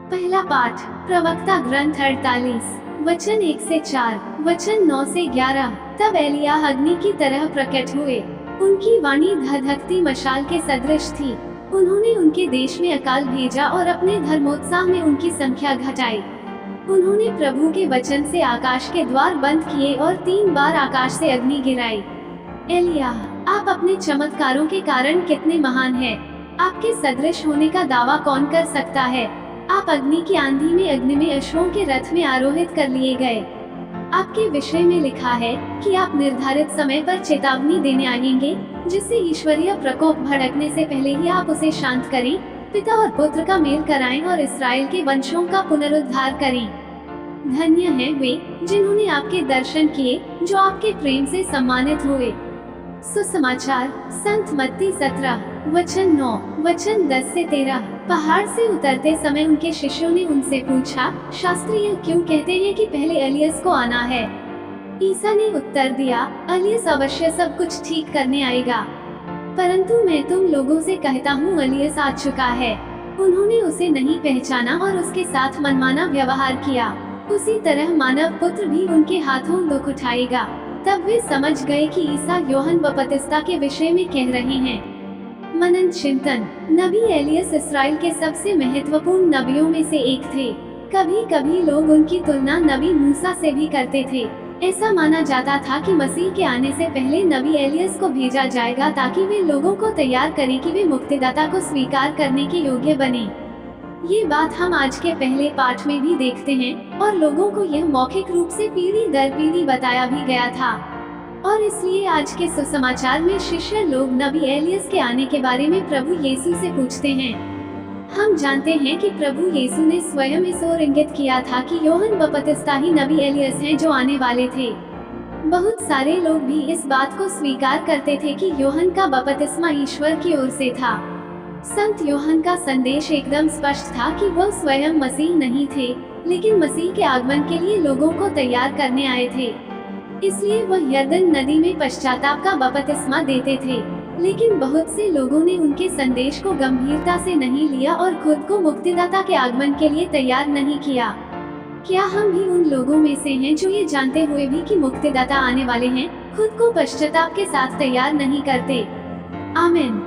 पहला पाठ प्रवक्ता ग्रंथ 48 वचन 1 से 4 वचन 9 से 11। तब एलिय्याह अग्नि की तरह प्रकट हुए। उनकी वाणी धधकती मशाल के सदृश थी। उन्होंने उनके देश में अकाल भेजा और अपने धर्मोत्साह में उनकी संख्या घटाई। उन्होंने प्रभु के वचन से आकाश के द्वार बंद किए और 3 बार आकाश से अग्नि गिराई। एलिय्याह, आप अपने चमत्कारों के कारण कितने महान हैं। आपके सदृश होने का दावा कौन कर सकता है। आप अग्नि की आंधी में अग्नि में अश्वों के रथ में आरोहित कर लिए गए। आपके विषय में लिखा है कि आप निर्धारित समय पर चेतावनी देने आएंगे, जिससे ईश्वरीय प्रकोप भड़कने से पहले ही आप उसे शांत करें, पिता और पुत्र का मेल कराएं और इसराइल के वंशों का पुनरुद्धार करें। धन्य हैं वे जिन्होंने आपके दर्शन किए, जो आपके प्रेम से सम्मानित हुए। सुसमाचार संत मत्ती 17 वचन 9 वचन 10 से 13। पहाड़ से उतरते समय उनके शिष्यों ने उनसे पूछा, शास्त्री यह क्यों कहते हैं कि पहले एलियस को आना है। ईसा ने उत्तर दिया, एलियस अवश्य सब कुछ ठीक करने आएगा, परंतु मैं तुम लोगों से कहता हूँ एलियस आ चुका है। उन्होंने उसे नहीं पहचाना और उसके साथ मनमाना व्यवहार किया। उसी तरह मानव पुत्र भी उनके हाथों दुख उठाएगा। तब वे समझ गए कि ईसा यूहन्ना बपतिस्ता के विषय में कह रहे हैं। मनन चिंतन। नबी एलियस इसराइल के सबसे महत्वपूर्ण नबियों में से एक थे। कभी कभी लोग उनकी तुलना नबी मूसा से भी करते थे। ऐसा माना जाता था कि मसीह के आने से पहले नबी एलियस को भेजा जाएगा ताकि वे लोगों को तैयार करें कि वे मुक्तिदाता को स्वीकार करने के योग्य बने। ये बात हम आज के पहले पाठ में भी देखते हैं और लोगों को यह मौखिक रूप से पीढ़ी दर पीढ़ी बताया भी गया था। और इसलिए आज के सुसमाचार में शिष्य लोग नबी एलियस के आने के बारे में प्रभु यीशु से पूछते हैं। हम जानते हैं कि प्रभु यीशु ने स्वयं इस ओर इंगित किया था कि यूहन्ना बपतिस्ता ही नबी एलियस हैं जो आने वाले थे। बहुत सारे लोग भी इस बात को स्वीकार करते थे कि यूहन्ना का बपतिस्मा ईश्वर की ओर से था। संत यूहन्ना का संदेश एकदम स्पष्ट था कि वह स्वयं मसीह नहीं थे, लेकिन मसीह के आगमन के लिए लोगों को तैयार करने आए थे। इसलिए वह यरदन नदी में पश्चाताप का बपतिस्मा देते थे। लेकिन बहुत से लोगों ने उनके संदेश को गंभीरता से नहीं लिया और खुद को मुक्तिदाता के आगमन के लिए तैयार नहीं किया। क्या हम भी उन लोगों में से हैं जो ये जानते हुए भी कि मुक्तिदाता आने वाले हैं, खुद को पश्चाताप के साथ तैयार नहीं करते। आमीन।